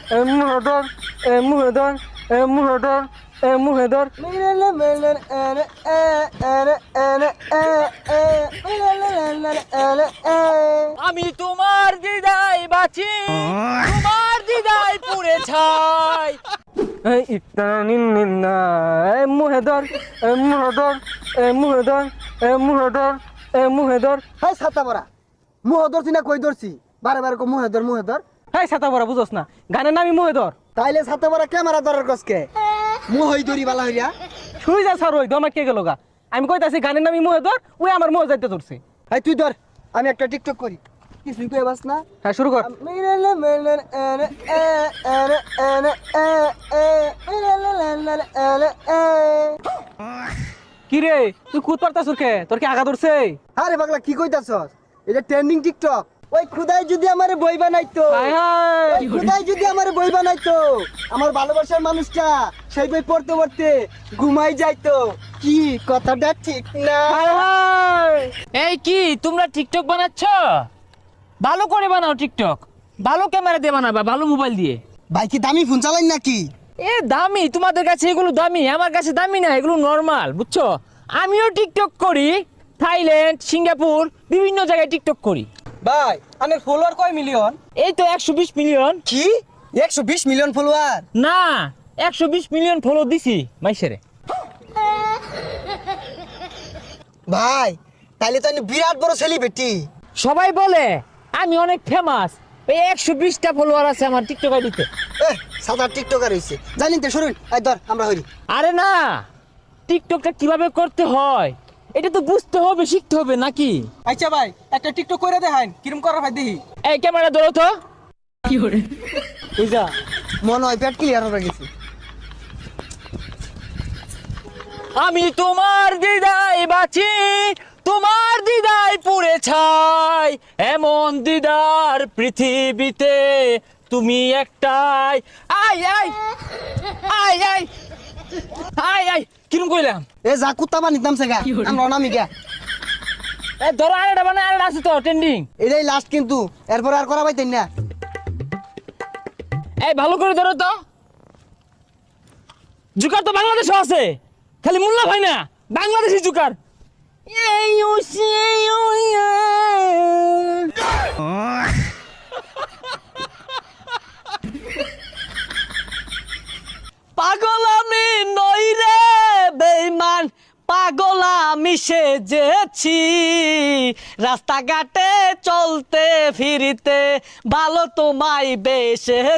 মুহদর মুহদর মুহদর মুহদর আমি তোমার দিদাই বাঁচি, তোমার দিদাই পুড়ে ছাই। মুহদর মুহদর মুহদর মুহদর মুহদর। হাই ছাতা পরা মুহ ধরছি না কই ধরছি বারে বারে মুহেদর হাই ছাতা পরা বুঝোস না, গানের নামই মুহদর। তাইলে ছাতা পরা ক্যামেরা ধরার কসকে মুহ হই ধরি বালা হইয়া শুই যা স্যার, ওই দমা কে গেল গা। আমি কইতাছি গানের নামই মুহদর, ওই আমার মুহ যাইতে ধরছে। হাই তুই ধর, আমি একটা টিকটক করি। কিছুই কই বাস না। হ্যাঁ শুরু কর। কি রে তুই কুদ পারতাছ কে? তোর কি আগা ধরছে? আরে পাগলা কি কইতাছস? এটা ট্রেন্ডিং টিকটক। ওই খুদাই যদি আমারে বই বানাইতো, হায় হায় ওই খুদাই যদি আমারে বই বানাইতো, আমার ভালোবাসার মানুষটা সেই বই পড়তে পড়তে ঘুমাই যাইতো। কি কথাটা ঠিক না? হায় হায়। এই কি তোমরা টিকটক বানাচ্ছ? ভালো করে বানাও টিকটক, ভালো ক্যামেরা দিয়ে বানাবা, ভালো মোবাইল দিয়ে। ভাই কি দামি ফোন চালাইন নাকি? এ দামি, তোমাদের কাছে এগুলো দামি, আমার কাছে দামি না, এগুলো নরমাল, বুঝছো? আমিও টিকটক করি, থাইল্যান্ড, সিঙ্গাপুর, বিভিন্ন জায়গায় টিকটক করি। ভাই আনের ফলোয়ার কয় মিলিয়ন? এই তো 120 মিলিয়ন। কি 120 মিলিয়ন ফলোয়ার? না, 120 মিলিয়ন ফলো দিছি মাইসেরে। ভাই তাইলে তো আমি বিরাট বড় সেলিব্রিটি। সবাই বলে আমি অনেক ফেমাস, এই 120টা ফলোয়ার আছে আমার টিকটক আইডিতে। সাদা টিকটকার হইছে জানিন তো। শুনুন এই ধর আমরা হইরি। আরে না, টিকটকটা কিভাবে করতে হয় এটা তো বুঝতে হবে, শিখতে হবে নাকি? আচ্ছা ভাই একটা টিকটক করে দেখান, কিরম করা ভাই দেখি। এই ক্যামেরা ধরো তো। কি করে বুঝা মনে হয় পেট ক্লিয়ার হয়ে গেছে। আমি তোমার দিদাই বাঁচি, তোমার দিদাই পুড়ে ছাই, এমন দিদার পৃথিবীতে তুমি একটাই। I I I I I I কিরম কইলাম? এ যা কুত্তা বানিত নামছে গা, আমরা নামি গা। এই ধরো আরেকটা, মানে আরেকটা আছে তো ট্রেন্ডিং। এটাই লাস্ট কিন্তু, এরপর আর করা পাইতেন না। এই ভালো করে ধরো তো। জুকার তো বাংলাদেশও আছে, খালি মোল্লা ভাই না, বাংলাদেশি জুকার। এই ও সেই ও ইয়া। পাগল আমি নই রে বেঈমান, পাগল আমি সেজেছি, রাস্তাঘাটে চলতে ফিরিতে ভালো তোমায় বেশে